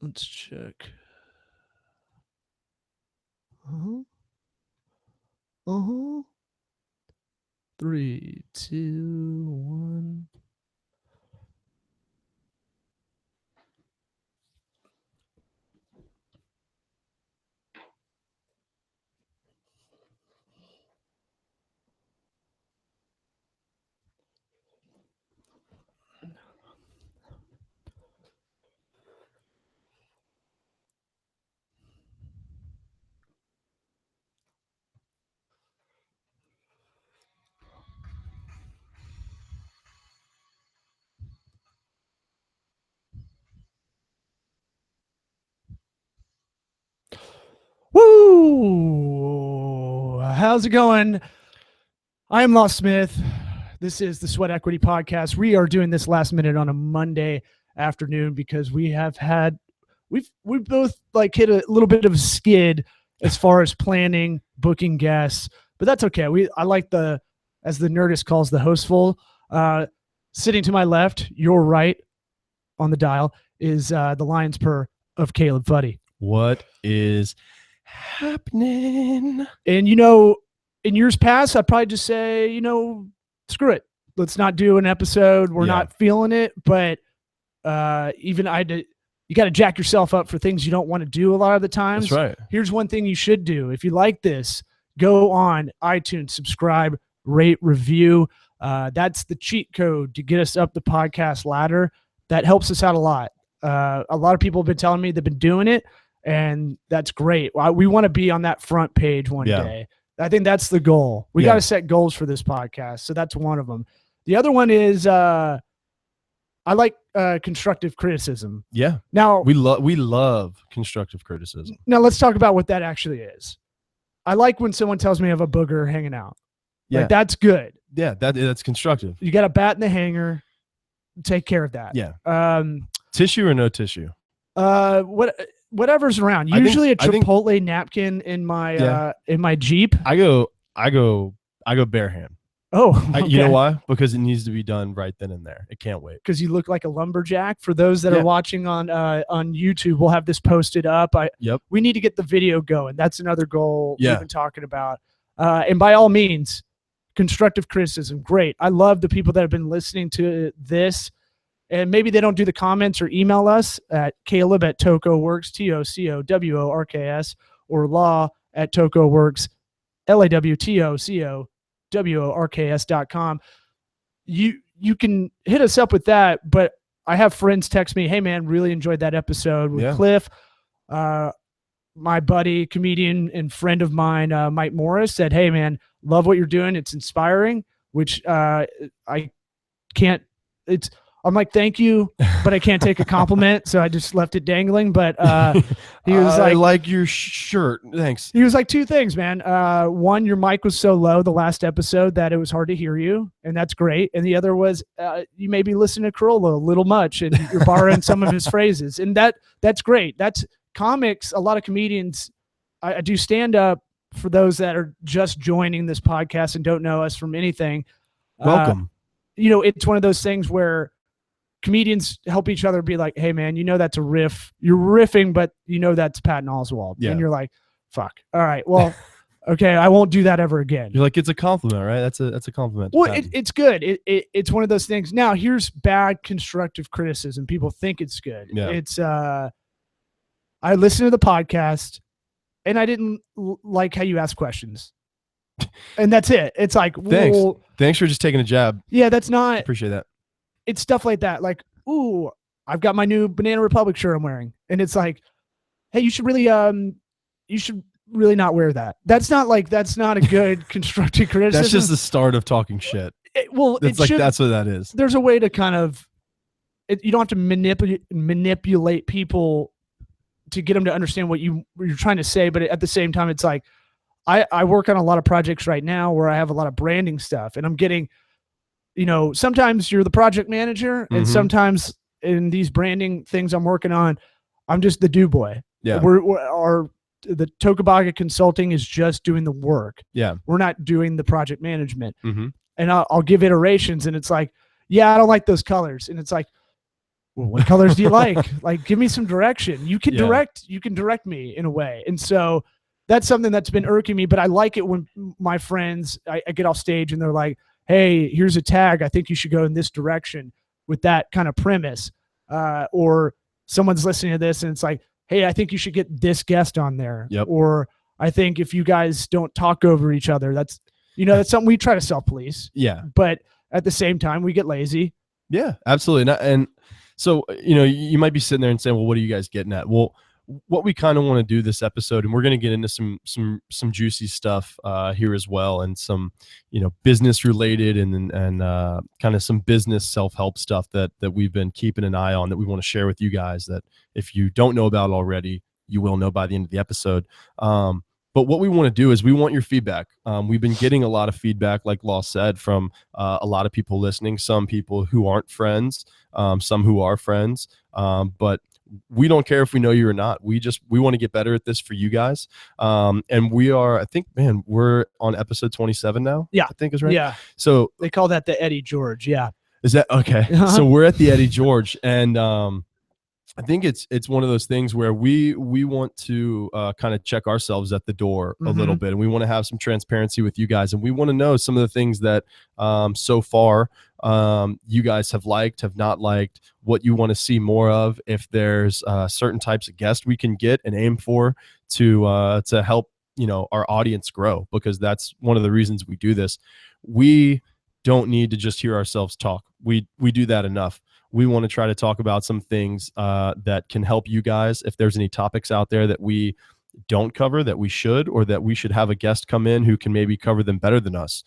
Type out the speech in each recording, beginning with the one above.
Let's check. 3, 2, 1. Woo! How's it going? I am Lost Smith. This is the Sweat Equity Podcast. We are doing this last minute on a Monday afternoon because we've both like hit a little bit of a skid as far as planning, booking guests, but that's okay. I like as the Nerdist calls the hostful. Sitting to my left, your right on the dial is the Lion's Purr of Caleb Fuddy. What is happening? And in years past, I'd probably just say, screw it. Let's not do an episode. We're not feeling it. But you got to jack yourself up for things you don't want to do a lot of the times. That's right. Here's one thing you should do. If you like this, go on iTunes, subscribe, rate, review. That's the cheat code to get us up the podcast ladder. That helps us out a lot. A lot of people have been telling me they've been doing it, and that's great. We want to be on that front page one day. I think that's the goal. We got to set goals for this podcast. So that's one of them. The other one is I like constructive criticism. Yeah. Now we love constructive criticism. Now let's talk about what that actually is. I like when someone tells me I have a booger hanging out. Yeah. Like, that's good. Yeah, that's constructive. You got a bat in the hanger. Take care of that. Yeah. Tissue or no tissue? Whatever's around. Usually a Chipotle napkin in my Jeep. I go bare hand. Oh, okay. You know why? Because it needs to be done right then and there. It can't wait. Because you look like a lumberjack. For those that are watching on YouTube, we'll have this posted up. We need to get the video going. That's another goal we've been talking about. And by all means, constructive criticism, great. I love the people that have been listening to this. And maybe they don't do the comments or email us at Caleb@TocoWorks, TOCOWORKS, or Law@TocoWorks, LAWTOCOWORKS.com. You can hit us up with that, but I have friends text me, hey man, really enjoyed that episode with Cliff. My buddy, comedian and friend of mine, Mike Morris, said, hey man, love what you're doing. It's inspiring, which I'm like, thank you, but I can't take a compliment. So I just left it dangling. But he was I like your shirt. Thanks. He was like, two things, man. One, your mic was so low the last episode that it was hard to hear you. And that's great. And the other was you maybe listen to Corolla a little much and you're borrowing some of his phrases. And that's great. That's comics. A lot of comedians, I do stand up for those that are just joining this podcast and don't know us from anything. Welcome. It's one of those things where comedians help each other be like, hey man, that's a riff. You're riffing, but that's Patton Oswalt. Yeah. And you're like, fuck. All right. Well, okay. I won't do that ever again. You're like, it's a compliment, right? That's a compliment. Well, it's good. It's one of those things. Now here's bad constructive criticism. People think it's good. Yeah. It's, I listened to the podcast and I didn't like how you ask questions. And that's it. It's like, thanks for just taking a jab. Yeah. That's not, appreciate that. It's stuff like that. Like, ooh, I've got my new Banana Republic shirt I'm wearing. And it's like, hey, you should really not wear that. That's not a good constructive criticism. That's just the start of talking shit. That's what that is. There's a way to kind of, you don't have to manipulate people to get them to understand what you're trying to say. But at the same time, it's like, I work on a lot of projects right now where I have a lot of branding stuff and I'm getting, sometimes you're the project manager and sometimes in these branding things I'm working on, I'm just the do boy. Yeah. The Tocobaga Consulting is just doing the work. Yeah. We're not doing the project management. And I'll give iterations and it's like, yeah, I don't like those colors. And it's like, well, what colors do you like? Like, give me some direction. You can Yeah. direct me in a way. And so that's something that's been irking me, but I like it when my friends, I get off stage and they're like, hey, here's a tag. I think you should go in this direction with that kind of premise. Or someone's listening to this and it's like, hey, I think you should get this guest on there. Yep. Or I think if you guys don't talk over each other, that's something we try to self-police. Yeah. But at the same time, we get lazy. Yeah, absolutely. And so, you might be sitting there and saying, well, what are you guys getting at? Well, what we kind of want to do this episode, and we're going to get into some juicy stuff here as well, and some, business related and kind of some business self-help stuff that we've been keeping an eye on that we want to share with you guys, that if you don't know about already, you will know by the end of the episode. But what we want to do is we want your feedback. We've been getting a lot of feedback, like Law said, from a lot of people listening, some people who aren't friends, some who are friends. But we don't care if we know you or not. We want to get better at this for you guys. And we are, I think, man, we're on episode 27 now. Yeah. I think is right. Yeah. So they call that the Eddie George. Yeah. Is that okay? So we're at the Eddie George, and I think it's one of those things where we want to kind of check ourselves at the door a little bit, and we want to have some transparency with you guys, and we want to know some of the things that so far you guys have not liked, what you want to see more of, if there's certain types of guests we can get and aim for to help our audience grow, because that's one of the reasons we do this. We don't need to just hear ourselves talk. We do that enough. We want to try to talk about some things that can help you guys. If there's any topics out there that we don't cover that we should, or that we should have a guest come in who can maybe cover them better than us,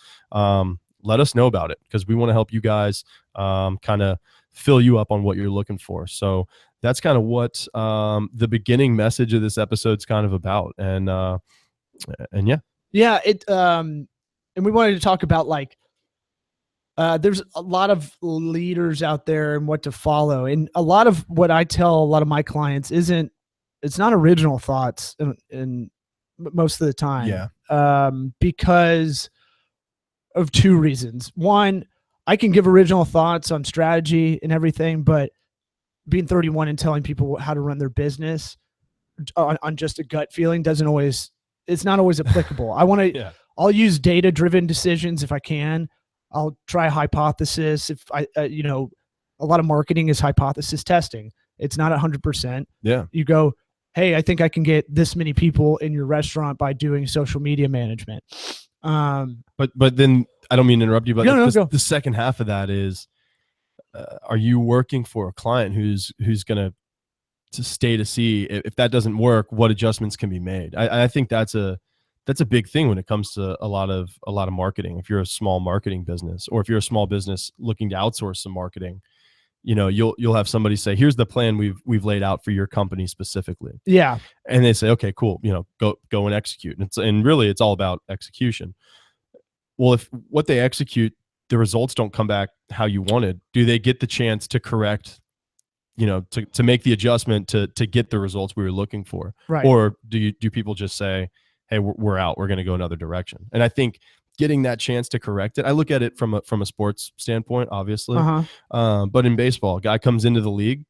let us know about it, because we want to help you guys kind of fill you up on what you're looking for. So that's kind of what the beginning message of this episode is kind of about. And yeah. Yeah. And we wanted to talk about, like, there's a lot of leaders out there and what to follow. And a lot of what I tell a lot of my clients it's not original thoughts in most of the time. Yeah. Because of two reasons. One, I can give original thoughts on strategy and everything, but being 31 and telling people how to run their business on just a gut feeling it's not always applicable. I want to, I'll use data-driven decisions if I can. I'll try a hypothesis. If a lot of marketing is hypothesis testing. It's not 100%. Yeah. You go, hey, I think I can get this many people in your restaurant by doing social media management. But then I don't mean to interrupt you, but the second half of that is, are you working for a client who's going to stay to see if that doesn't work, what adjustments can be made? I think that's a big thing when it comes to a lot of marketing. If you're a small marketing business, or if you're a small business looking to outsource some marketing, you'll have somebody say, here's the plan we've laid out for your company specifically. Yeah. And they say, okay, cool. Go and execute. And really it's all about execution. Well, if what they execute, the results don't come back how you wanted, do they get the chance to correct, to make the adjustment to get the results we were looking for? Right. Or do people just say, hey, we're out, we're going to go another direction? And I think getting that chance to correct it, I look at it from a sports standpoint, obviously. But in baseball, a guy comes into the league,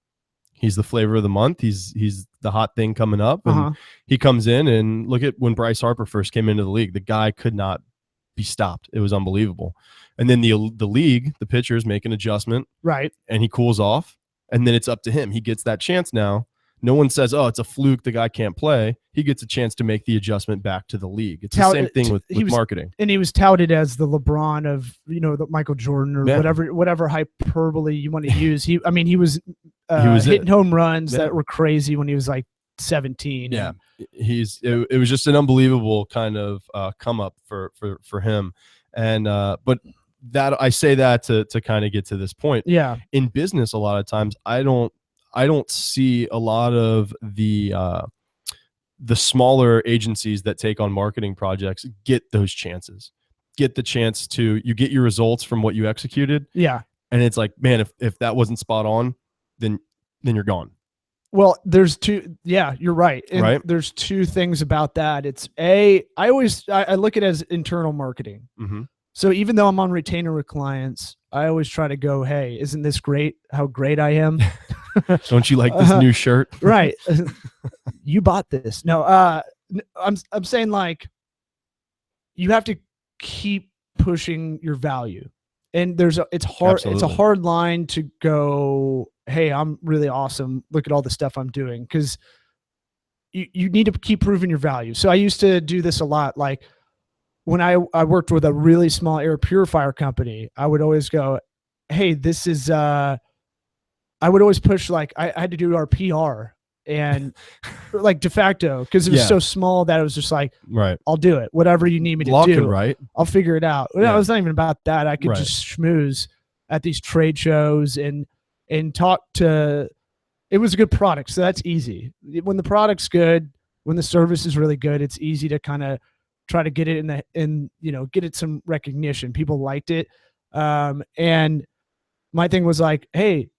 he's the flavor of the month, he's the hot thing coming up, and he comes in, and look at when Bryce Harper first came into the league, the guy could not be stopped. It was unbelievable. And then the league, the pitchers make an adjustment, right, and he cools off, and then it's up to him. He gets that chance now. No one says, oh, it's a fluke, the guy can't play. He gets a chance to make the adjustment back to the league. It's the same thing with marketing. And he was touted as the LeBron of, the Michael Jordan, or whatever hyperbole you want to use. He was hitting home runs that were crazy when he was like 17. Yeah. It was just an unbelievable kind of come up for him. And but that, I say that to kind of get to this point. Yeah. In business, a lot of times I don't see a lot of the smaller agencies that take on marketing projects get those chances, get the chance to, you get your results from what you executed. Yeah. And it's like, man, if that wasn't spot on, then you're gone. Well, there's two. Yeah, you're right. And right. There's two things about that. It's I look at it as internal marketing. Mm-hmm. So even though I'm on retainer with clients, I always try to go, hey, isn't this great? How great I am. Don't you like this new shirt? Right. You bought this. No, I'm saying like you have to keep pushing your value. And it's hard. Absolutely. It's a hard line to go, hey, I'm really awesome. Look at all the stuff I'm doing. Cause you need to keep proving your value. So I used to do this a lot. Like when I worked with a really small air purifier company, I would always go, hey, this is, I would always push, like I had to do our PR and like de facto, because it was so small that it was just like, right, I'll do it. Whatever you need me to do, right? I'll figure it out. Well, it's not even about that. I could just schmooze at these trade shows and talk to. It was a good product, so that's easy. When the product's good, when the service is really good, it's easy to kind of try to get it get it some recognition. People liked it, and my thing was like, hey,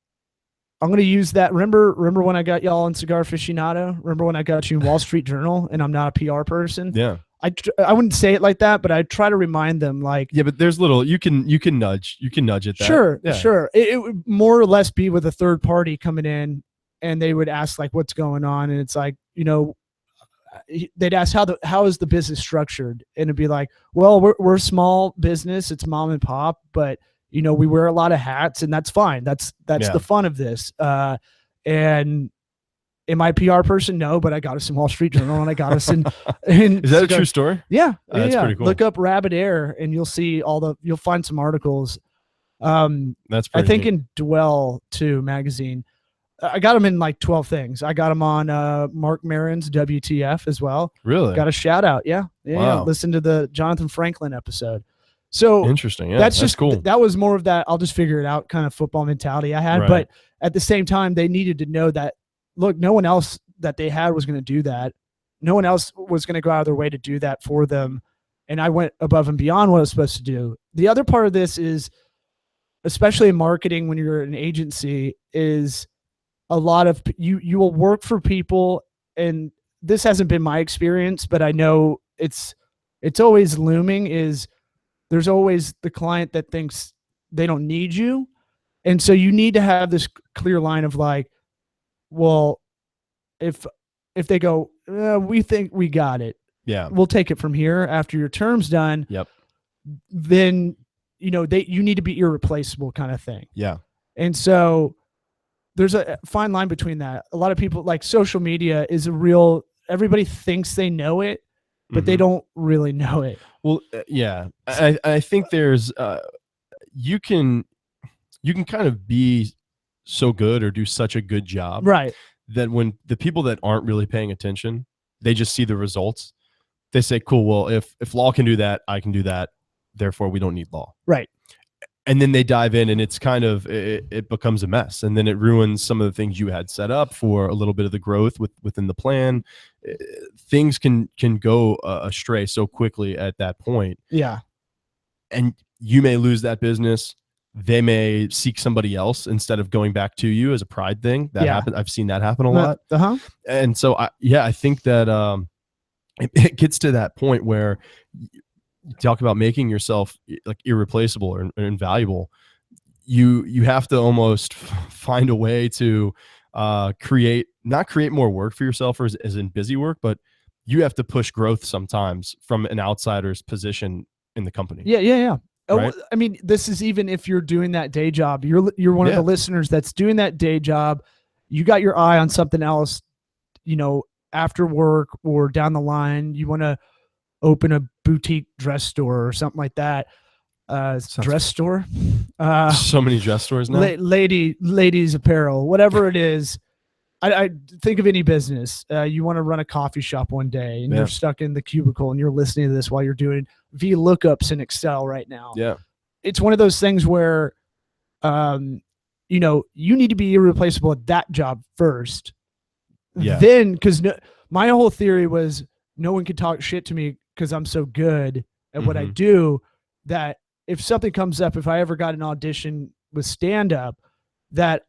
I'm going to use that. Remember when I got y'all in Cigar Aficionado? Remember when I got you in Wall Street Journal and I'm not a PR person? Yeah. I wouldn't say it like that, but I try to remind them like, yeah, but there's little, you can nudge at that. Sure. Yeah. Sure. It would more or less be with a third party coming in and they would ask like, what's going on? And it's like, they'd ask how is the business structured? And it'd be like, well, we're a small business. It's mom and pop, but we wear a lot of hats and that's fine. That's the fun of this. And am I a PR person? No, but I got us in Wall Street Journal and I got us in. Is that a true story? Yeah. That's pretty cool. Look up Rabbit Air and you'll see you'll find some articles. That's pretty I think neat. in Dwell too magazine. I got them in like 12 things. I got them on Mark Maron's WTF as well. Really? Got a shout out. Yeah. Wow. Listen to the Jonathan Franklin episode. So interesting. Yeah, that's just cool. That was more of that I'll just figure it out kind of football mentality I had. Right. But at the same time, they needed to know that, look, no one else that they had was going to do that. No one else was going to go out of their way to do that for them. And I went above and beyond what I was supposed to do. The other part of this is, especially in marketing, when you're an agency, is a lot of you will work for people, and this hasn't been my experience, but I know it's always looming, is there's always the client that thinks they don't need you. And so you need to have this clear line of like, well, if they go, we think we got it. Yeah. We'll take it from here after your term's done. Yep. Then, you need to be irreplaceable kind of thing. Yeah. And so there's a fine line between that. A lot of people, like, social media is everybody thinks they know it, but they don't really know it. Well, yeah, I think there's, you can kind of be so good or do such a good job, right, that when the people that aren't really paying attention, they just see the results. They say, cool, well, if law can do that, I can do that. Therefore, we don't need law. Right. And then they dive in and it's kind of, it becomes a mess. And then it ruins some of the things you had set up for a little bit of the growth within the plan. Things can go astray so quickly at that point. Yeah. And you may lose that business. They may seek somebody else instead of going back to you as a pride thing. That happens. I've seen that happen a lot. And so, I think that it gets to that point where you talk about making yourself like irreplaceable or invaluable. You have to almost find a way to not create more work for yourself as in busy work, but you have to push growth sometimes from an outsider's position in the company. Yeah. Right? I mean, this is even if you're doing that day job, you're one of the listeners that's doing that day job. You got your eye on something else, after work or down the line. You want to open a boutique dress store or something like that. Dress store. So many dress stores now. Ladies apparel, whatever it is. I think of any business. You want to run a coffee shop one day and you're stuck in the cubicle and you're listening to this while you're doing VLOOKUPs in Excel right now. Yeah. It's one of those things where, you need to be irreplaceable at that job first. Yeah. Then, because my whole theory was no one could talk shit to me because I'm so good at what I do, that if something comes up, if I ever got an audition with stand-up, that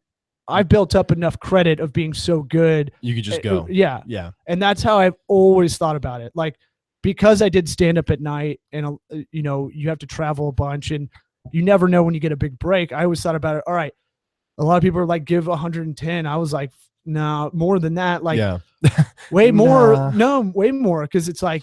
I built up enough credit of being so good. You could just go. Yeah. Yeah. And that's how I've always thought about it. Like, because I did stand up at night and, you have to travel a bunch and you never know when you get a big break. I always thought about it. All right, A lot of people are like, give 110. I was like, no, more than that. Like, yeah. way more. Nah. No, way more. Because it's like,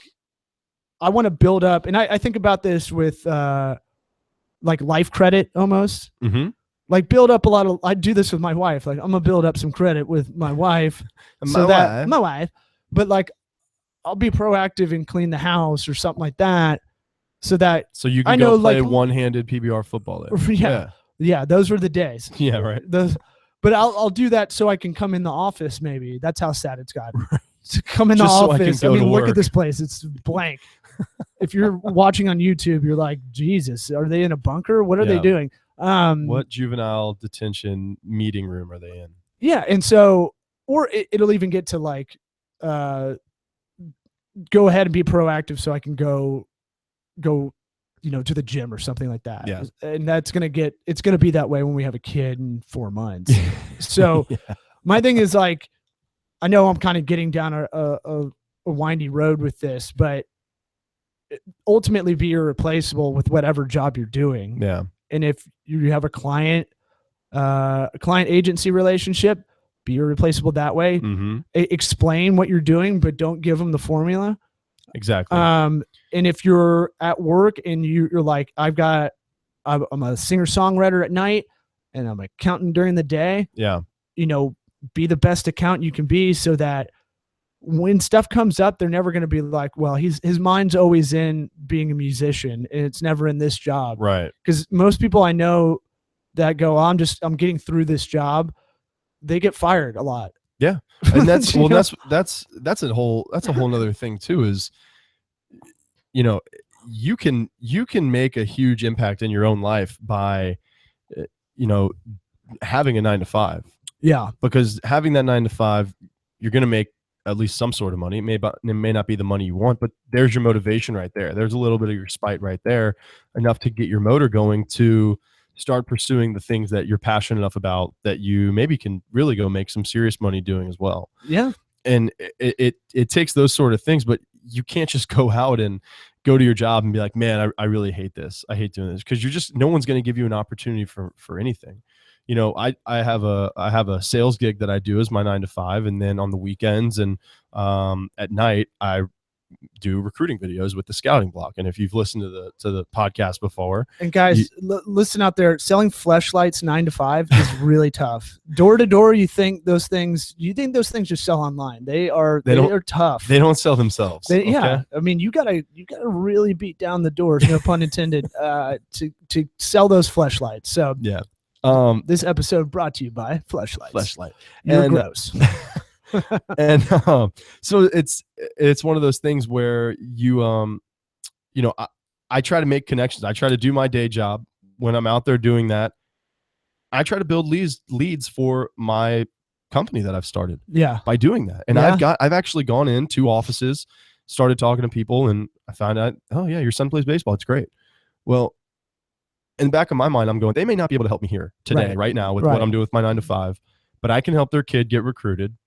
I want to build up. And I think about this with like life credit almost. Mm-hmm. Like build up a lot of, I do this with my wife. Like I'm going to build up some credit with my wife. My wife. But like, I'll be proactive and clean the house or something like that. So you can go play one-handed PBR football there. Yeah, those were the days. Yeah, right. But I'll do that so I can come in the office. Maybe that's how sad it's gotten. To come in the office. I mean, look at this place; it's blank. If you're watching on YouTube, you're like, Jesus, are they in a bunker? What are they doing? What juvenile detention meeting room are they in? Yeah, and so, or it'll even get to like, go ahead and be proactive so I can go, to the gym or something like that. Yeah. And it's going to be that way when we have a kid in 4 months. So my thing is like, I know I'm kind of getting down a windy road with this, but ultimately be irreplaceable with whatever job you're doing. Yeah. And if you have a client agency relationship, be irreplaceable that way. Mm-hmm. Explain what you're doing, but don't give them the formula. Exactly. And if you're at work and you're like, I'm a singer-songwriter at night and I'm an accountant during the day. Yeah. Be the best accountant you can be so that when stuff comes up, they're never going to be like, well, his mind's always in being a musician and it's never in this job. Right. Because most people I know that go, I'm getting through this job, they get fired a lot. Yeah. And that's that's a whole nother thing too, is, you can make a huge impact in your own life by, having a 9-to-5. Yeah. Because having that 9-to-5, you're going to make at least some sort of money. It may not be the money you want, but there's your motivation right there. There's a little bit of your spite right there, enough to get your motor going to start pursuing the things that you're passionate enough about that you maybe can really go make some serious money doing as well. Yeah. And it takes those sort of things, but you can't just go out and go to your job and be like, man, I really hate this. I hate doing this. Because no one's going to give you an opportunity for anything. I have a sales gig that I do as my 9-to-5, and then on the weekends and at night I do recruiting videos with the Scouting Block. And if you've listened to the podcast before, and guys, listen out there, selling fleshlights 9-to-5 is really tough. Door to door, you think those things just sell online? They are tough. They don't sell themselves. Yeah, I mean, you gotta really beat down the doors, no pun intended, to sell those fleshlights. So yeah. This episode brought to you by Fleshlight. You're gross. And so it's one of those things where I try to make connections. I try to do my day job. When I'm out there doing that, I try to build leads for my company that I've started. Yeah. By doing that. And I've actually gone in 2 offices, started talking to people, and I found out, oh yeah, your son plays baseball. It's great. Well, in the back of my mind, I'm going, they may not be able to help me here today, right now with what I'm doing with my 9-to-5, but I can help their kid get recruited.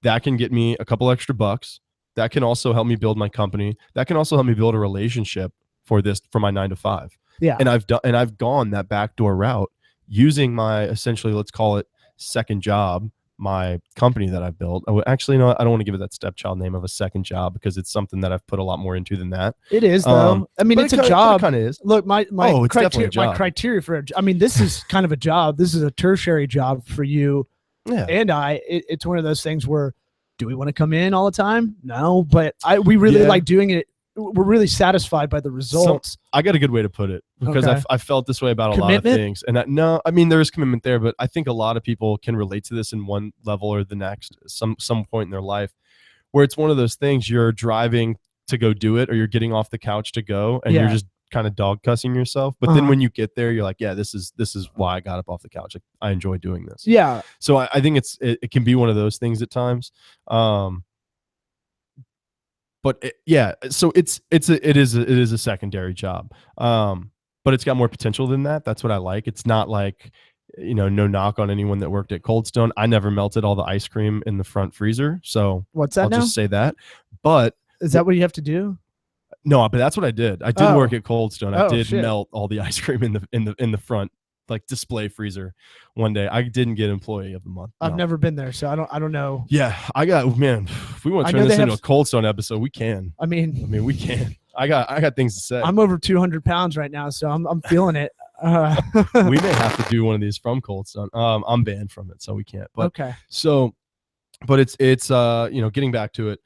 That can get me a couple extra bucks. That can also help me build my company. That can also help me build a relationship for my 9-to-5. Yeah. And I've gone that backdoor route using my, essentially, let's call it second job, my company that I built. Actually, no, I don't want to give it that stepchild name of a second job because it's something that I've put a lot more into than that. It is though. I mean, it's a job. It kind of is. Look, my criteria for I mean, this is kind of a job. This is a tertiary job for you. Yeah. And it's one of those things where, do we want to come in all the time? No, but we really like doing it. We're really satisfied by the results. I got a good way to put it, because I felt this way about a lot of things. And there is commitment there, but I think a lot of people can relate to this in one level or the next, some point in their life, where it's one of those things, you're driving to go do it, or you're getting off the couch to go, and you're just kind of dog cussing yourself. But then when you get there, you're like, yeah, this is why I got up off the couch. Like, I enjoy doing this. Yeah. So I think it can be one of those things at times. But so it is a secondary job. But it's got more potential than that. That's what I like. It's not like, no knock on anyone that worked at Coldstone. I never melted all the ice cream in the front freezer. So what's that? I'll just say that. But is that what you have to do? No, but that's what I did. I did work at Coldstone. I did shit. melt all the ice cream in the front like display freezer one day. I didn't get employee of the month. I've never been there, so I don't know. Yeah, man, if we want to turn this into a Coldstone episode, we can. I mean we can. I got things to say. I'm over 200 pounds right now, so I'm feeling it. We may have to do one of these from Coldstone. I'm banned from it, so we can't. But okay. So, but it's getting back to it,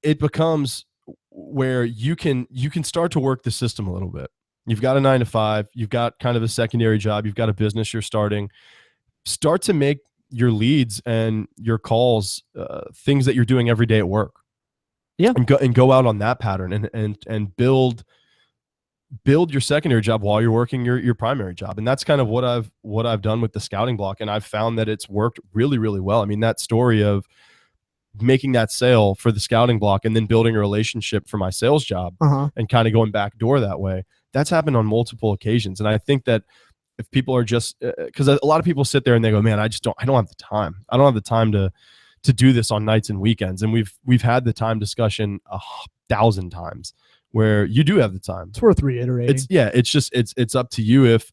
it becomes where you can start to work the system a little bit. You've got a 9-to-5, you've got kind of a secondary job, you've got a business you're starting. Start to make your leads and your calls things that you're doing every day at work. Yeah. And go out on that pattern and build your secondary job while you're working your primary job. And that's kind of what I've done with the scouting block. And I've found that it's worked really, really well. I mean, that story of making that sale for the scouting block and then building a relationship for my sales job and kind of going backdoor that way, that's happened on multiple occasions. And I think that if people are just, because a lot of people sit there and they go, man, I don't have the time. I don't have the time to do this on nights and weekends. And we've had the time discussion 1,000 times where you do have the time. It's worth reiterating. It's up to you. If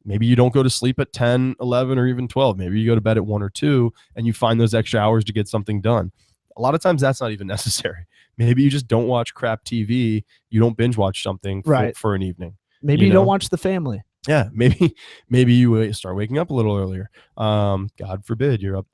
maybe you don't go to sleep at 10, 11, or even 12, maybe you go to bed at 1 or 2 and you find those extra hours to get something done. A lot of times that's not even necessary. Maybe you just don't watch crap TV. You don't binge watch something for an evening. Maybe you don't watch The Family. Yeah. Maybe you start waking up a little earlier. God forbid you're up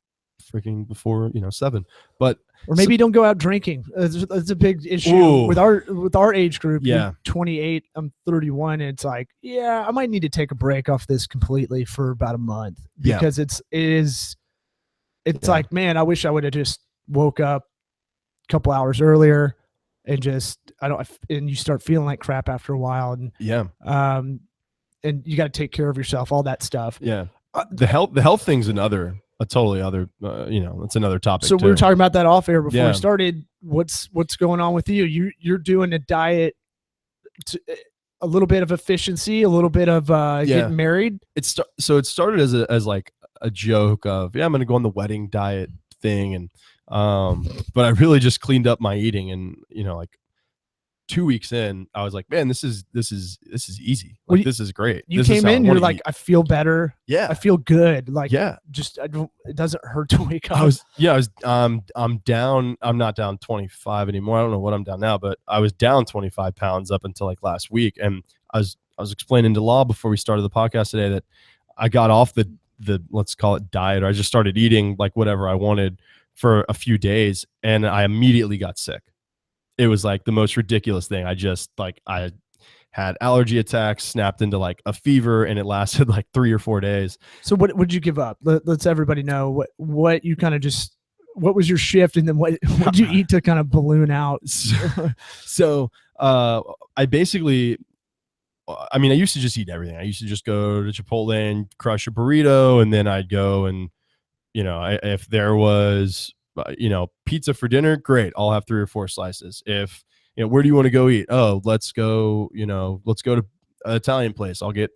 freaking before 7, or maybe you don't go out drinking. It's a big issue with our age group. Yeah. You're 28, I'm 31. And it's like, I might need to take a break off this completely for about a month because it's like, man, I wish I would have just woke up a couple hours earlier and and you start feeling like crap after a while. And and you got to take care of yourself, all that stuff. Yeah. The health thing's a totally other, it's another topic. So we were talking about that off air before we started. What's going on with you? You're doing a diet, a little bit of efficiency, a little bit of getting married. So it started as like a joke of, I'm going to go on the wedding diet thing. And, but I really just cleaned up my eating and, like 2 weeks in, I was like, man, this is easy. Like, this is great. You came in, you're like, I feel better. Yeah. I feel good. Like, just, it doesn't hurt to wake up. I'm down. I'm not down 25 anymore. I don't know what I'm down now, but I was down 25 pounds up until like last week. And I was explaining to Law before we started the podcast today that I got off the let's call it diet, or I just started eating like whatever I wanted for a few days. And I immediately got sick. It was like the most ridiculous thing. I had allergy attacks, snapped into like a fever, and it lasted like 3 or 4 days. So what would you give up? Let's everybody know what you kind of what was your shift, and then what did you eat to kind of balloon out? So I basically, I used to just eat everything. I used to just go to Chipotle and crush a burrito, and then I'd go and, if there was, pizza for dinner, great, I'll have 3 or 4 slices. If, where do you want to go eat? Oh, let's go to an Italian place. I'll get,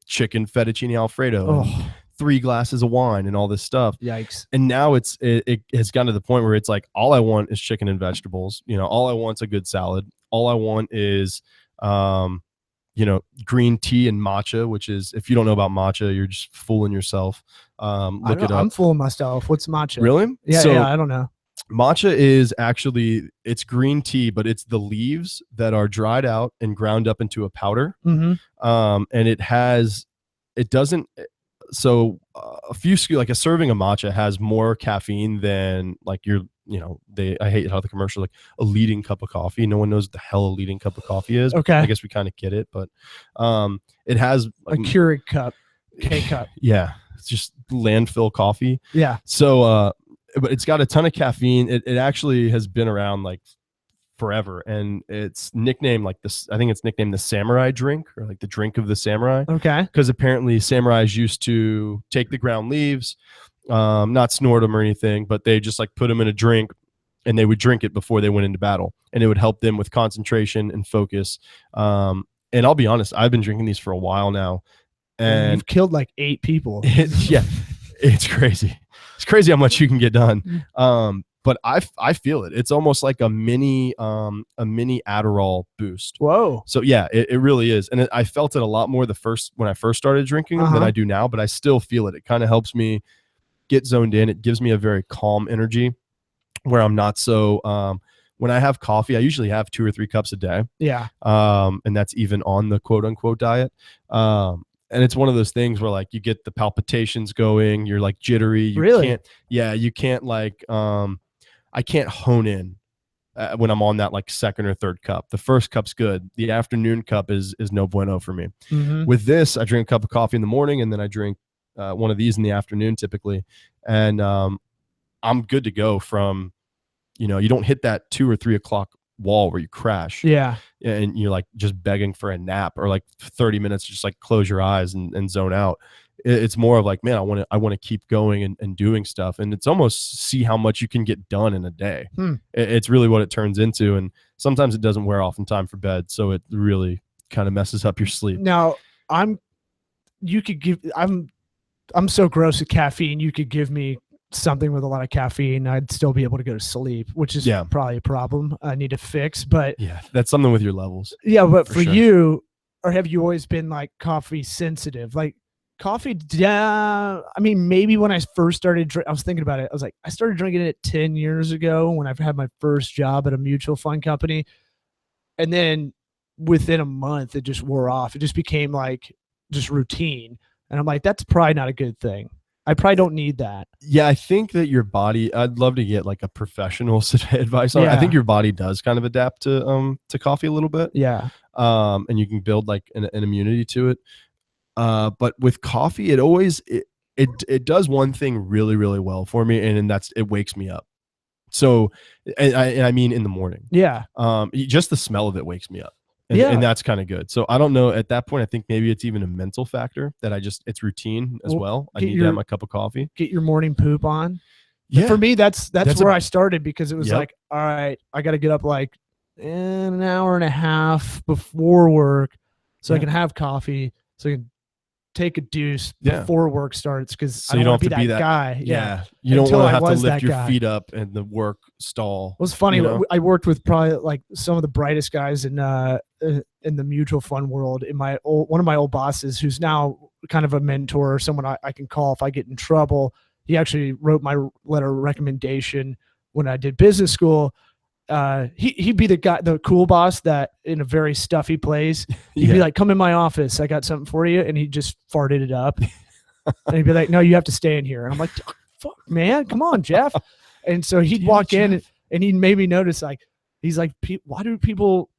chicken fettuccine Alfredo, and 3 glasses of wine and all this stuff. Yikes. And now it has gotten to the point where it's like, all I want is chicken and vegetables. All I want is a good salad. All I want is, green tea and matcha, which is, if you don't know about matcha, you're just fooling yourself. Look it up. I'm fooling myself. What's matcha? Really? Yeah, I don't know. Matcha is actually, it's green tea, but it's the leaves that are dried out and ground up into a powder. Mm-hmm. Like a serving of matcha has more caffeine than like I hate how the commercial, like a leading cup of coffee. No one knows what the hell a leading cup of coffee is. Okay. I guess we kind of get it, but it has a Keurig cup, K-cup. Yeah. It's just landfill coffee. Yeah. So, but it's got a ton of caffeine. It actually has been around like forever, and it's nicknamed like this. I think it's nicknamed the samurai drink, or like the drink of the samurai. Okay. Because apparently samurais used to take the ground leaves, not snort them or anything, but they just like put them in a drink, and they would drink it before they went into battle, and it would help them with concentration and focus. And I'll be honest, I've been drinking these for a while now, and you've killed like 8 people. It's crazy. It's crazy how much you can get done. but I feel it. It's almost like a mini Adderall boost. Whoa. So yeah, it really is. And I felt it a lot more when I first started drinking them than I do now, but I still feel it. It kind of helps me get zoned in. It gives me a very calm energy where I'm not so, when I have coffee, I usually have 2 or 3 cups a day. Yeah. And that's even on the quote unquote diet. And it's one of those things where like you get the palpitations going, you're like jittery. You can't like, I can't hone in when I'm on that like second or third cup. The first cup's good. The afternoon cup is no bueno for me. With this, I drink a cup of coffee in the morning, and then I drink one of these in the afternoon typically. And I'm good to go from, you don't hit that 2 or 3 o'clock wall where you crash. Yeah. And you're like just begging for a nap, or like 30 minutes, just like close your eyes and zone out. It's more of like, man, I want to keep going and doing stuff. And it's almost see how much you can get done in a day. It's really what it turns into. And sometimes it doesn't wear off in time for bed. So it really kind of messes up your sleep. Now I'm so gross at caffeine. You could give me something with a lot of caffeine, I'd still be able to go to sleep, which is probably a problem I need to fix. But yeah, that's something with your levels. Yeah, but for sure. You, or have you always been like coffee sensitive? Like coffee, I mean, maybe when I first started, I was thinking about it. I was like, I started drinking it 10 years ago when I've had my first job at a mutual fund company. And then within a month, it just wore off. It just became like just routine. And I'm like, that's probably not a good thing. I probably don't need that. Yeah, I think that your body, I'd love to get like a professional advice on it. I think your body does kind of adapt to coffee a little bit. Yeah. And you can build like an immunity to it. But with coffee, it does one thing really, really well for me, and that's it wakes me up. So, and I mean in the morning. Yeah. Just the smell of it wakes me up. And that's kind of good. So I don't know, at that point, I think maybe it's even a mental factor that it's routine as well. I need to have my cup of coffee. Get your morning poop on. Yeah. For me, that's where I started, because it was like, all right, I got to get up like an hour and a half before work so I can have coffee, so I can take a deuce before work starts, because I don't want to be that guy. Yeah. You don't want to have to lift your feet up in the work stall. It was funny. I worked with probably like some of the brightest guys in the mutual fund world. One of my old bosses, who's now kind of a mentor, someone I can call if I get in trouble. He actually wrote my letter of recommendation when I did business school. He'd be the guy, the cool boss that in a very stuffy place, he'd be like, come in my office, I got something for you. And he just farted it up. And he'd be like, no, you have to stay in here. And I'm like, fuck, man, come on, Jeff. And so he'd walk in and he made me notice, like, he's like, why do people,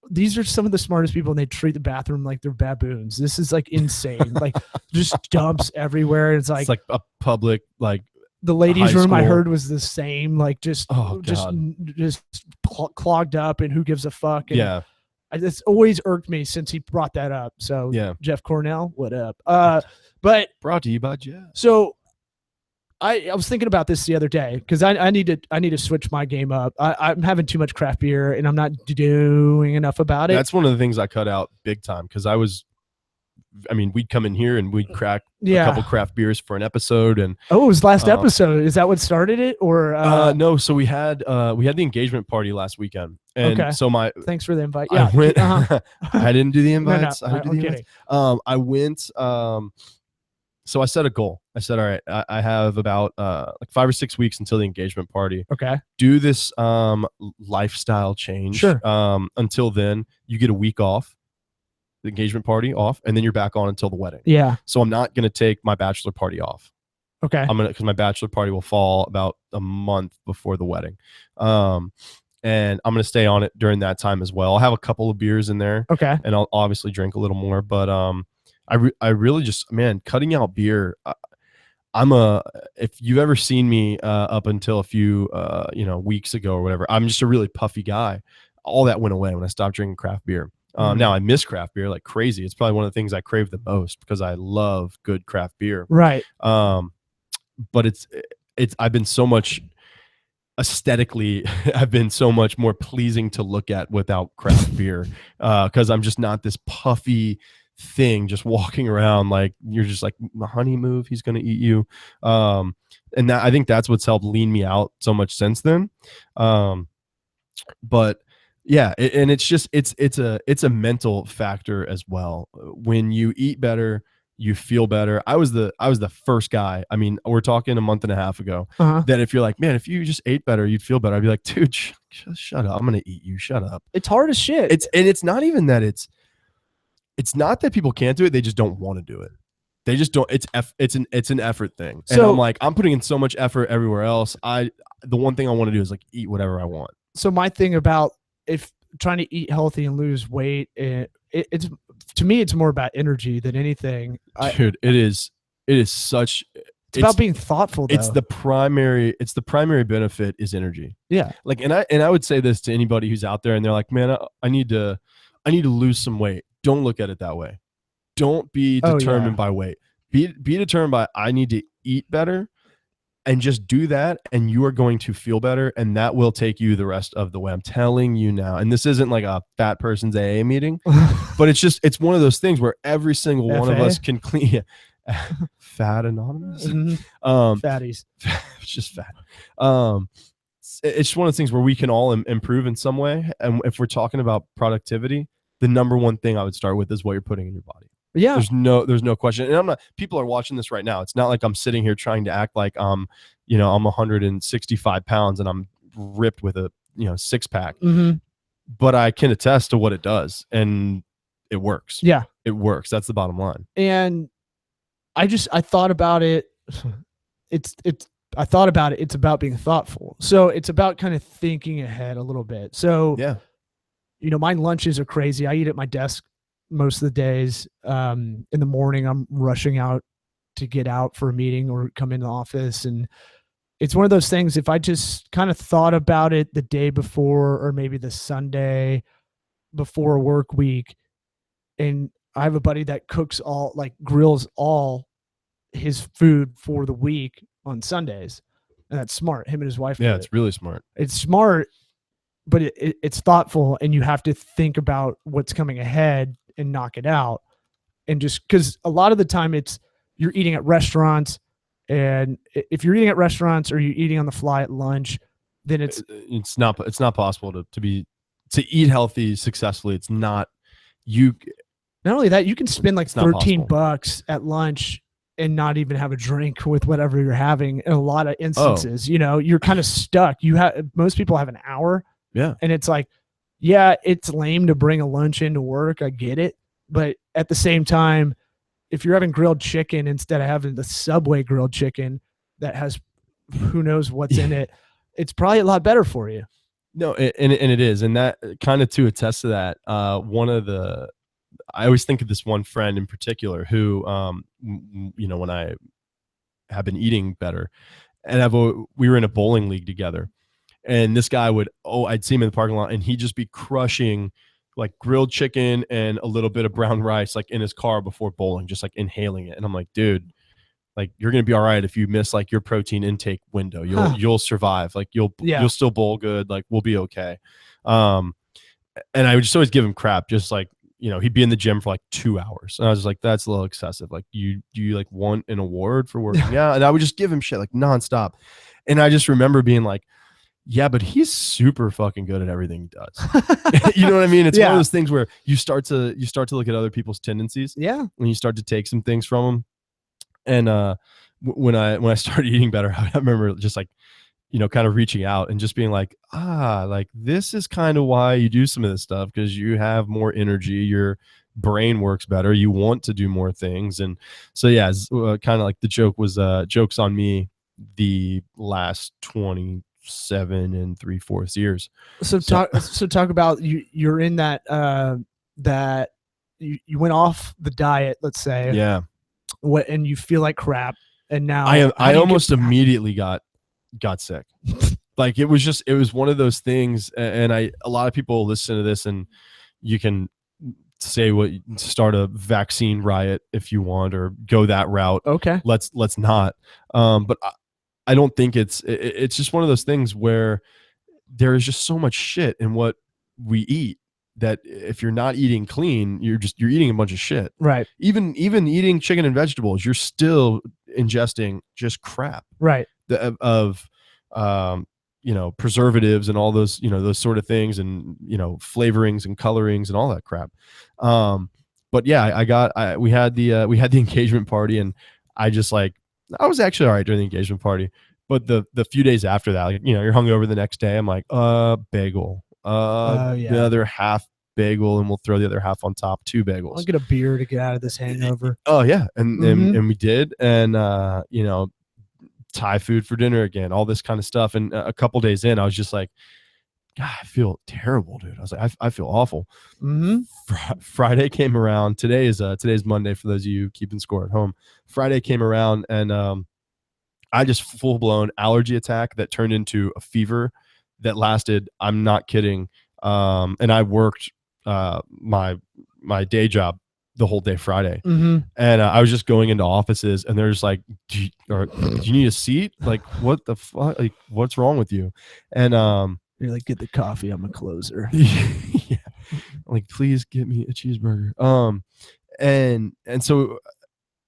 these are some of the smartest people, and they treat the bathroom like they're baboons. This is like insane. Like just dumps everywhere. It's like a public, like, the ladies' room I heard was the same, like just clogged up, and who gives a fuck? And it's always irked me since he brought that up. So Jeff Cornell, what up? But brought to you by Jeff. So I was thinking about this the other day, because I need to switch my game up. I'm having too much craft beer, and I'm not doing enough about it. That's one of the things I cut out big time, because we'd come in here and we'd crack a couple craft beers for an episode. And it was last episode. Is that what started it, or no? So we had the engagement party last weekend, and so thanks for the invite. I went. I didn't do the invites. No, I didn't do the invites. I went. So I set a goal. I said, all right, I have about like 5 or 6 weeks until the engagement party. Okay. Do this lifestyle change. Sure. Until then, you get a week off. The engagement party off, and then you're back on until the wedding. Yeah. So I'm not going to take my bachelor party off. Okay. Because my bachelor party will fall about a month before the wedding. And I'm going to stay on it during that time as well. I'll have a couple of beers in there. Okay. And I'll obviously drink a little more, but I really just, man, cutting out beer. If you've ever seen me up until a few weeks ago or whatever, I'm just a really puffy guy. All that went away when I stopped drinking craft beer. Now I miss craft beer like crazy. It's probably one of the things I crave the most, because I love good craft beer. Right. But I've been so much aesthetically, I've been so much more pleasing to look at without craft beer, because I'm just not this puffy, thing just walking around, like you're just like, honey, move, he's gonna eat you. And that, I think that's what's helped lean me out so much since then. But yeah, and it's just it's a mental factor as well. When you eat better, you feel better. I was the first guy, I mean, we're talking a month and a half ago, that if you're like, man, if you just ate better, you'd feel better, I'd be like, dude, just shut up, I'm gonna eat you, shut up. It's hard as shit. It's not even that it's not that people can't do it, they just don't want to do it. They just don't. It's an effort thing. And I'm like, I'm putting in so much effort everywhere else. The one thing I want to do is like eat whatever I want. So my thing about if trying to eat healthy and lose weight, it's to me, it's more about energy than anything. Dude, it is such. It's about being thoughtful, though. It's the primary benefit is energy. Yeah. Like, and I would say this to anybody who's out there and they're like, man, I need to lose some weight. Don't look at it that way. Don't be determined by weight. Be determined by, I need to eat better, and just do that, and you are going to feel better, and that will take you the rest of the way. I'm telling you now. And this isn't like a fat person's AA meeting, but it's one of those things where every single one of us can clean. Fat Anonymous. Fatties. It's just fat. It's just one of those things where we can all improve in some way. And if we're talking about productivity, the number one thing I would start with is what you're putting in your body. Yeah. There's no question. And I'm not, people are watching this right now. It's not like I'm sitting here trying to act like I'm 165 pounds and I'm ripped with a, six pack, but I can attest to what it does, and it works. Yeah, it works. That's the bottom line. And I thought about it. I thought about it. It's about being thoughtful. So it's about kind of thinking ahead a little bit. So yeah, my lunches are crazy. I eat at my desk most of the days. In the morning, I'm rushing out to get out for a meeting or come in the office. And it's one of those things, if I just kind of thought about it the day before, or maybe the Sunday before a work week, and I have a buddy that grills all his food for the week on Sundays. And that's smart. Him and his wife. Yeah, it's really smart. It's smart, but it's thoughtful, and you have to think about what's coming ahead and knock it out. And just because a lot of the time you're eating at restaurants, and if you're eating at restaurants or you're eating on the fly at lunch, then it's not possible to eat healthy successfully. It's not, not only that, you can spend like $13 at lunch and not even have a drink with whatever you're having. In a lot of instances, you're kind of stuck. Most people have an hour. Yeah. And it's like, yeah, it's lame to bring a lunch into work. I get it. But at the same time, if you're having grilled chicken instead of having the Subway grilled chicken that has who knows what's in it, it's probably a lot better for you. No, and it is. And that kind of to attest to that, I always think of this one friend in particular who, when I have been eating better, and we were in a bowling league together, and this guy I'd see him in the parking lot, and he'd just be crushing like grilled chicken and a little bit of brown rice, like in his car before bowling, just like inhaling it. And I'm like, dude, like you're going to be all right if you miss like your protein intake window. You'll survive. Like you'll still bowl good. Like we'll be okay. And I would just always give him crap, just like, he'd be in the gym for like 2 hours. And I was just like, that's a little excessive. Like do you like want an award for working out? And I would just give him shit like nonstop. And I just remember being like, yeah, but he's super fucking good at everything he does. You know what I mean? It's one of those things where you start to look at other people's tendencies. Yeah. And you start to take some things from them. And when I started eating better, I remember just like, kind of reaching out and just being like, like this is kind of why you do some of this stuff, because you have more energy, your brain works better, you want to do more things. And so yeah, kind of like the joke was jokes on me the last 27 3/4 years. So talk about you're in that that you went off the diet, let's say. Yeah. And you feel like crap, and now I almost immediately got sick. Like it was one of those things. And a lot of people listen to this, and you can say start a vaccine riot if you want, or go that route. Okay. Let's not. But I don't think it's just one of those things where there is just so much shit in what we eat. that if you're not eating clean, you're eating a bunch of shit. Right. Even eating chicken and vegetables, you're still ingesting just crap. Right. Of preservatives and all those, those sort of things, and, flavorings and colorings and all that crap. But yeah, we had the engagement party, and I was actually all right during the engagement party. But the few days after that, like, you're hungover the next day. I'm like, bagel, the other half bagel, and we'll throw the other half on top. 2 bagels. I'll get a beer to get out of this hangover. Oh yeah, and we did, and Thai food for dinner again, all this kind of stuff. And a couple days in, I was just like, God, I feel terrible, dude. I was like, I feel awful. Friday came around. Today's Monday for those of you keeping score at home. Friday came around, and I just full blown allergy attack that turned into a fever that lasted, I'm not kidding. And I worked my day job the whole day Friday. And I was just going into offices, and they're just like, do you need a seat? Like, what the fuck? Like, what's wrong with you? And you're like, get the coffee, I'm a closer. Yeah. Like, please get me a cheeseburger. And so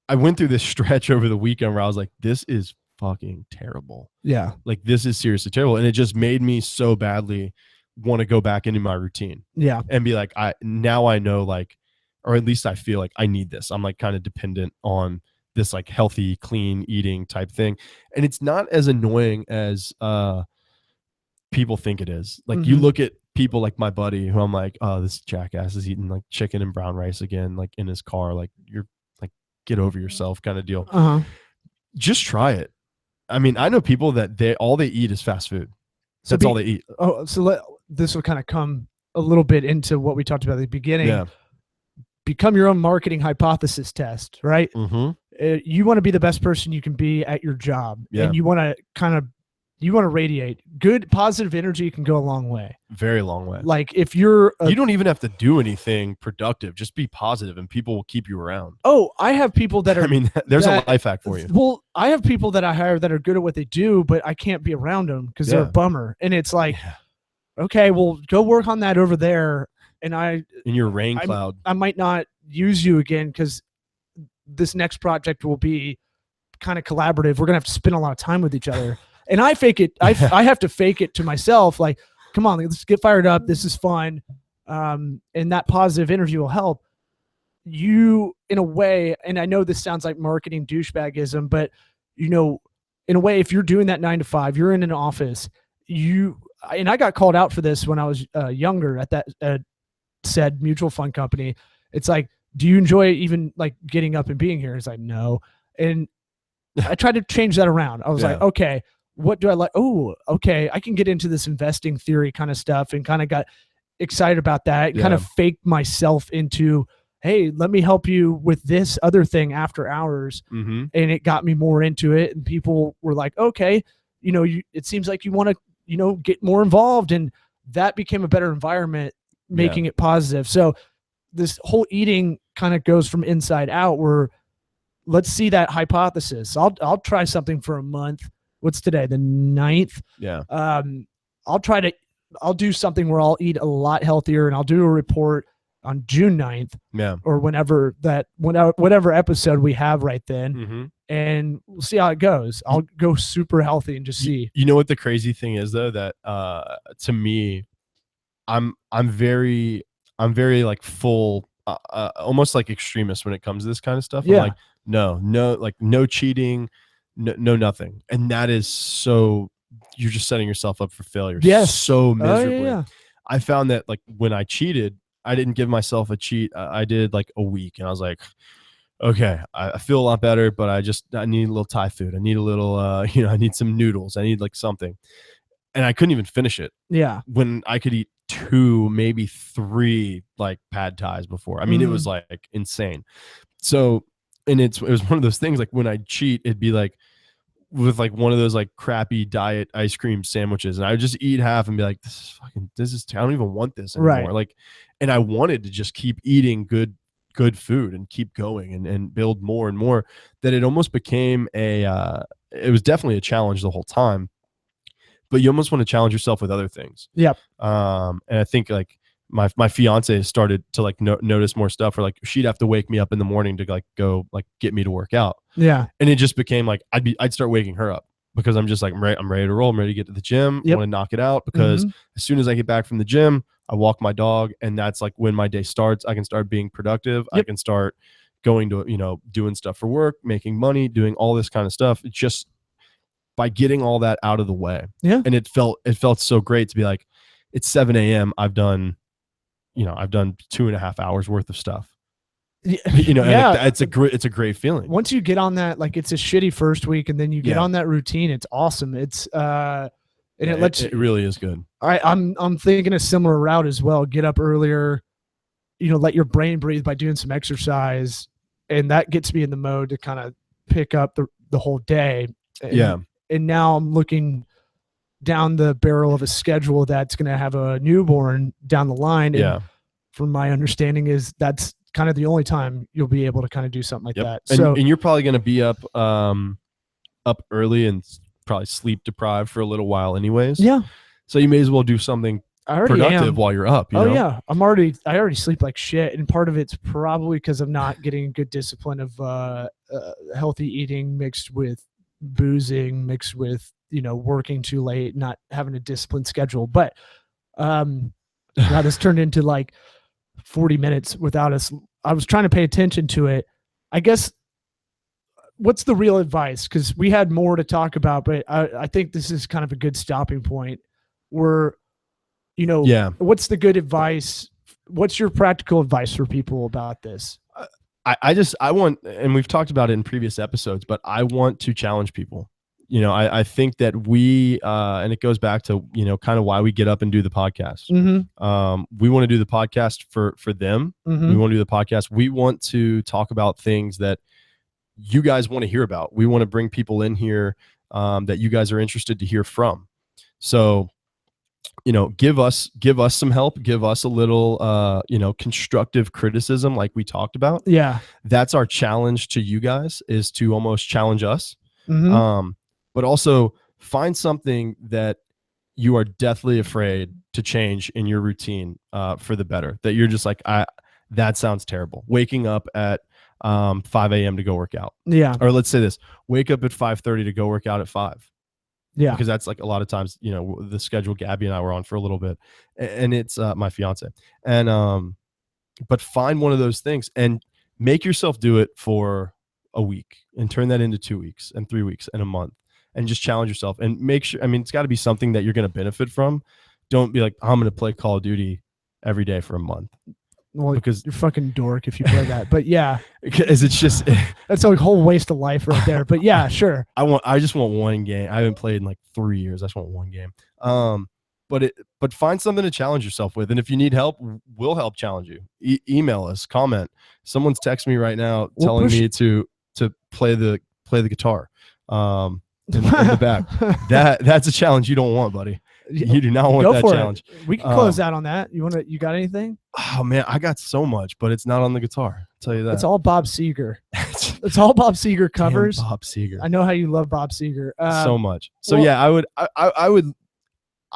I went through this stretch over the weekend where I was like, this is fucking terrible. Yeah. Like, this is seriously terrible. And it just made me so badly want to go back into my routine. Yeah. And be like, now I know, like, or at least I feel like I need this. I'm like kind of dependent on this like healthy, clean eating type thing. And it's not as annoying as people think it is. Like, you look at people like my buddy who I'm like, oh, this jackass is eating like chicken and brown rice again, like in his car. Like, you're like, get over yourself kind of deal. Just try it. I mean, I know people that all they eat is fast food. That's all they eat. Oh, so this will kind of come a little bit into what we talked about at the beginning. Yeah. Become your own marketing hypothesis test, right? You want to be the best person you can be at your job. Yeah. And you want to radiate good, positive energy. Can go a long way. Very long way. Like, if you don't even have to do anything productive. Just be positive, and people will keep you around. Oh, I have people that are, I mean, there's a life hack for you. Well, I have people that I hire that are good at what they do, but I can't be around them because they're a bummer. And it's like, okay, well, go work on that over there. And in your rain cloud, I might not use you again because this next project will be kind of collaborative. We're going to have to spend a lot of time with each other. And I fake it. I have to fake it to myself. Like, come on, let's get fired up. This is fun. And that positive energy will help you in a way. And I know this sounds like marketing douchebagism, but in a way, if you're doing that 9 to 5, you're in an office, and I got called out for this when I was younger at that said mutual fund company. It's like, do you enjoy even like getting up and being here? It's like, no. And I tried to change that around. I was like, okay, what do I like? Oh, okay, I can get into this investing theory kind of stuff, and kind of got excited about that. Kind of faked myself into, hey, let me help you with this other thing after hours. And it got me more into it. And people were like, okay, it seems like you want to, get more involved. And that became a better environment, making it positive. So this whole eating kind of goes from inside out, where let's see that hypothesis. I'll try something for a month. What's today? The 9th. Yeah. I'll do something where I'll eat a lot healthier, and I'll do a report on June 9th. Yeah. Or whatever episode we have right then. And we'll see how it goes. I'll go super healthy and just see. You know what the crazy thing is though, that to me, I'm very like full, almost like extremist when it comes to this kind of stuff. Yeah. I'm like, no, like no cheating, no nothing. And that is so, you're just setting yourself up for failure. Yes. So miserably. Oh, yeah. I found that like when I cheated, I didn't give myself a cheat. I did like a week, and I was like, okay, I feel a lot better, but I need a little Thai food. I need a little, I need some noodles. I need like something. And I couldn't even finish it. Yeah. When I could eat 2, maybe 3 like pad thais before. I mean, it was like insane. So, and it was one of those things, like when I cheat, it'd be like with like one of those like crappy diet ice cream sandwiches. And I would just eat half and be like, I don't even want this anymore. Right. Like, and I wanted to just keep eating good food and keep going and build more and more, that it almost became it was definitely a challenge the whole time, but you almost want to challenge yourself with other things. Yep. And I think like my fiance started to like notice more stuff, or like she'd have to wake me up in the morning to like go like get me to work out. Yeah. And it just became like I'd start waking her up because I'm just like, I'm ready to roll. I'm ready to get to the gym. Yep. I want to knock it out because as soon as I get back from the gym, I walk my dog, and that's like when my day starts. I can start being productive. Yep. I can start going to, you know, doing stuff for work, making money, doing all this kind of stuff. It's just by getting all that out of the way. Yeah. And it felt so great to be like, it's 7 a.m. I've done 2.5 hours worth of stuff. You know, yeah, and it's a great feeling. Once you get on that, like, it's a shitty first week, and then you get on that routine. It's awesome. It's and it lets it really is good. I'm thinking a similar route as well. Get up earlier, you know, let your brain breathe by doing some exercise, and that gets me in the mode to kind of pick up the whole day. And now I'm looking down the barrel of a schedule that's going to have a newborn down the line. And from my understanding is that's kind of the only time you'll be able to kind of do something like that. And you're probably going to be up early and probably sleep deprived for a little while anyways. Yeah. So you may as well do something productive while you're up. You know? Yeah. I already sleep like shit. And part of it's probably because I'm not getting good discipline of healthy eating mixed with boozing, mixed with, you know, working too late, not having a disciplined schedule. But now this turned into like 40 minutes without us. I was trying to pay attention to it. I guess, what's the real advice? Because we had more to talk about, but I think this is kind of a good stopping point where, you know, what's the good advice? What's your practical advice for people about this? I want, and we've talked about it in previous episodes, but I want to challenge people. You know, I think that we, and it goes back to, you know, kind of why we get up and do the podcast. We want to do the podcast for them. We want to do the podcast. We want to talk about things that you guys want to hear about. We want to bring people in here that you guys are interested to hear from. So, you know, give us some help, give us a little, you know, constructive criticism like we talked about. Yeah. That's our challenge to you guys, is to almost challenge us. But also find something that you are deathly afraid to change in your routine for the better, that you're just like, that sounds terrible. Waking up at 5 a.m. to go work out. Yeah. Or let's say this, wake up at 5:30 to go work out at 5. Yeah. Because that's like a lot of times, you know, the schedule Gabby and I were on for a little bit, and it's my fiance. And but find one of those things and make yourself do it for a week, and turn that into 2 weeks and 3 weeks and a month, and just challenge yourself and make sure, I mean, it's got to be something that you're going to benefit from. Don't be like, I'm going to play Call of Duty every day for a month. Well, because you're fucking dork if you play that. But yeah, because it's just that's a whole waste of life right there. But yeah, sure. I just want one game. I haven't played in like 3 years. I just want one game. But find something to challenge yourself with, and if you need help, we'll help challenge you. Email us, comment. Someone's texting me right now telling me to play the guitar in the back. That's a challenge you don't want, buddy. You do not want that challenge. We can close out on that. You got anything? Oh man, I got so much, but it's not on the guitar. I'll tell you that. It's all Bob Seger. It's all Bob Seger covers. Damn Bob Seger. I know how you love Bob Seger so much. So yeah, I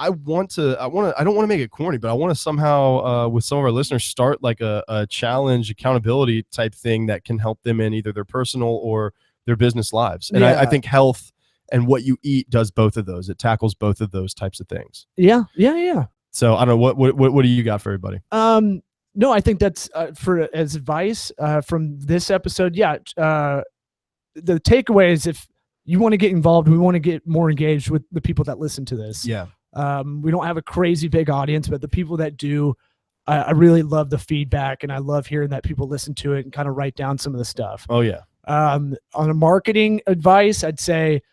don't want to make it corny, but I want to somehow with some of our listeners start like a challenge accountability type thing that can help them in either their personal or their business lives. And I think health and what you eat does both of those. It tackles both of those types of things. Yeah. So I don't know, what do you got for everybody? No, I think that's as advice from this episode. Yeah. The takeaway is, if you want to get involved, we want to get more engaged with the people that listen to this. Yeah. We don't have a crazy big audience, but the people that do, I really love the feedback, and I love hearing that people listen to it and kind of write down some of the stuff. Oh yeah. On a marketing advice, I'd say,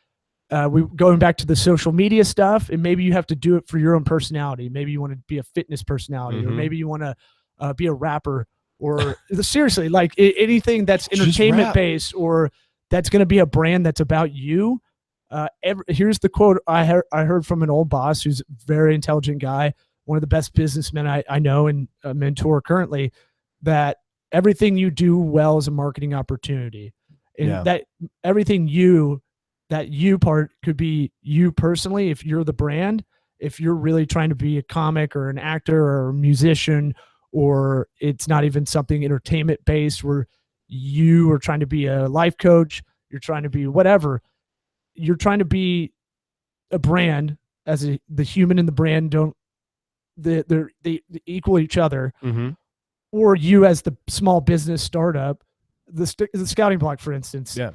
going back to the social media stuff, and maybe you have to do it for your own personality. Maybe you want to be a fitness personality, or maybe you want to be a rapper, or seriously, like anything that's entertainment based, or that's going to be a brand that's about you. Here's the quote I heard from an old boss who's a very intelligent guy, one of the best businessmen I know and a mentor currently, that everything you do well is a marketing opportunity. And that everything that you part could be you personally, if you're the brand, if you're really trying to be a comic or an actor or a musician, or it's not even something entertainment based where you are trying to be a life coach, you're trying to be whatever, you're trying to be a brand the human and the brand don't, they equal each other. Mm-hmm. Or you as the small business startup, the scouting block, for instance. Yeah.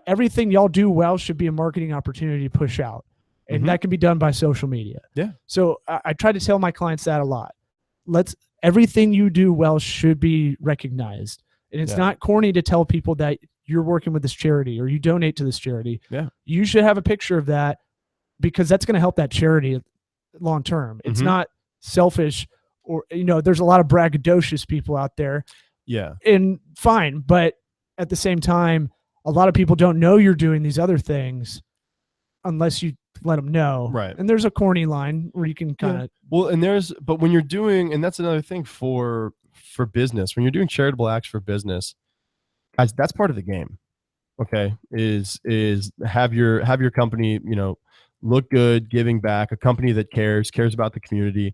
Everything y'all do well should be a marketing opportunity to push out. And that can be done by social media. Yeah. So I try to tell my clients that a lot. Everything you do well should be recognized. And it's not corny to tell people that you're working with this charity or you donate to this charity. Yeah. You should have a picture of that, because that's going to help that charity long term. It's not selfish, or, there's a lot of braggadocious people out there. Yeah. And fine. But at the same time, a lot of people don't know you're doing these other things unless you let them know. Right. And there's a corny line where you can kind of, but when you're doing, and that's another thing for business, when you're doing charitable acts for business, guys, that's part of the game. Okay. Is have your company, look good, giving back, a company that cares about the community.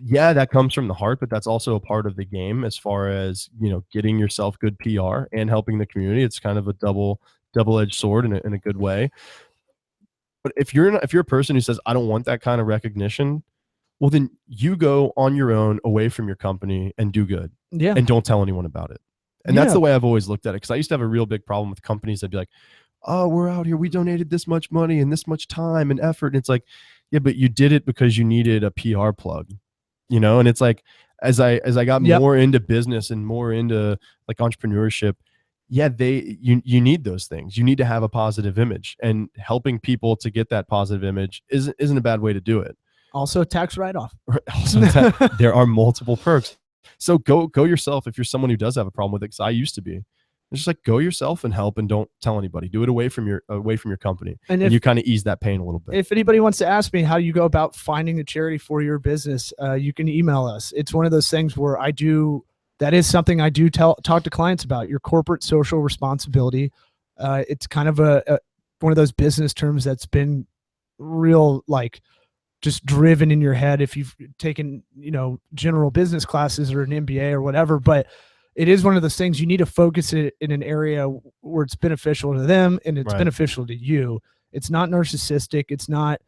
Yeah, that comes from the heart, but that's also a part of the game as far as, getting yourself good PR and helping the community. It's kind of a double-edged sword in a good way. But if you're a person who says, I don't want that kind of recognition, well, then you go on your own away from your company and do good. Yeah. And don't tell anyone about it. And that's the way I've always looked at it. Because I used to have a real big problem with companies that'd be like, oh, we're out here, we donated this much money and this much time and effort. And it's like, yeah, but you did it because you needed a PR plug, and it's like, as I got more into business and more into like entrepreneurship, you need those things. You need to have a positive image, and helping people to get that positive image isn't a bad way to do it. Also tax write-off. There are multiple perks. So go yourself if you're someone who does have a problem with it, because I used to be. It's just like, go yourself and help, and don't tell anybody. Do it away from your company, and you kind of ease that pain a little bit. If anybody wants to ask me how you go about finding a charity for your business, you can email us. It's one of those things where that is something I do talk to clients about, your corporate social responsibility. It's kind of one of those business terms that's been real, like, just driven in your head if you've taken, general business classes or an MBA or whatever, but it is one of those things you need to focus it in an area where it's beneficial to them and it's beneficial to you. It's not narcissistic. It's not,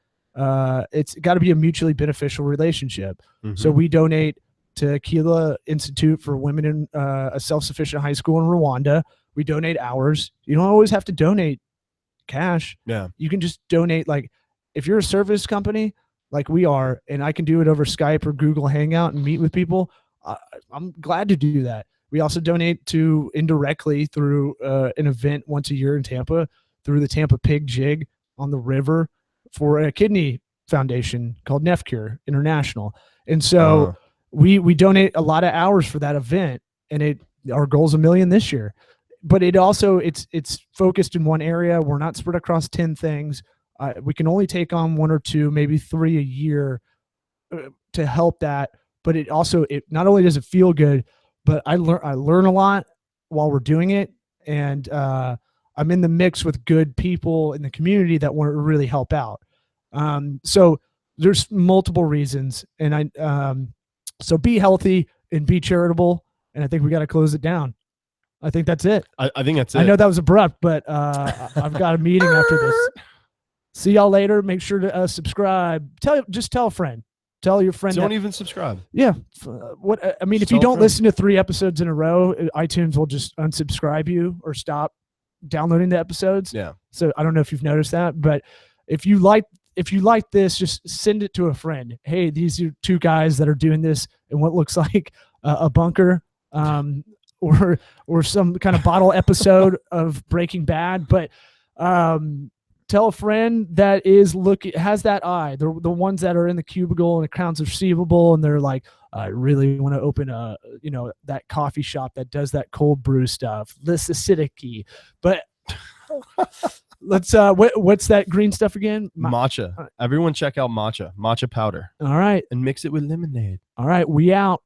it's got to be a mutually beneficial relationship. So we donate to Kila Institute for Women in a self-sufficient high school in Rwanda. We donate hours. You don't always have to donate cash. Yeah. You can just donate, like, if you're a service company like we are, and I can do it over Skype or Google Hangout and meet with people, I'm glad to do that. We also donate to indirectly through an event once a year in Tampa, through the Tampa Pig Jig on the river, for a kidney foundation called NephCure International. And so we donate a lot of hours for that event, and our goal is $1 million this year. But it also, it's focused in one area. We're not spread across 10 things. We can only take on 1 or 2, maybe 3 a year to help that. But it not only does it feel good, but I learn a lot while we're doing it. And I'm in the mix with good people in the community that want to really help out. So there's multiple reasons. And so be healthy and be charitable. And I think we got to close it down. I think that's it. I think that's it. I know that was abrupt, but I've got a meeting after this. See y'all later. Make sure to subscribe. Just tell a friend. Tell your friend. Don't even subscribe. Yeah. If you don't listen to 3 episodes in a row, iTunes will just unsubscribe you or stop downloading the episodes. Yeah. So I don't know if you've noticed that, but if you like this, just send it to a friend. Hey, these are 2 guys that are doing this in what looks like a bunker, or some kind of bottle episode of Breaking Bad. But tell a friend that has that eye. The ones that are in the cubicle and accounts receivable, and they're like, I really want to open that coffee shop that does that cold brew stuff. This acidity. But let's what's that green stuff again? Matcha. Everyone check out matcha powder. All right. And mix it with lemonade. All right, we out.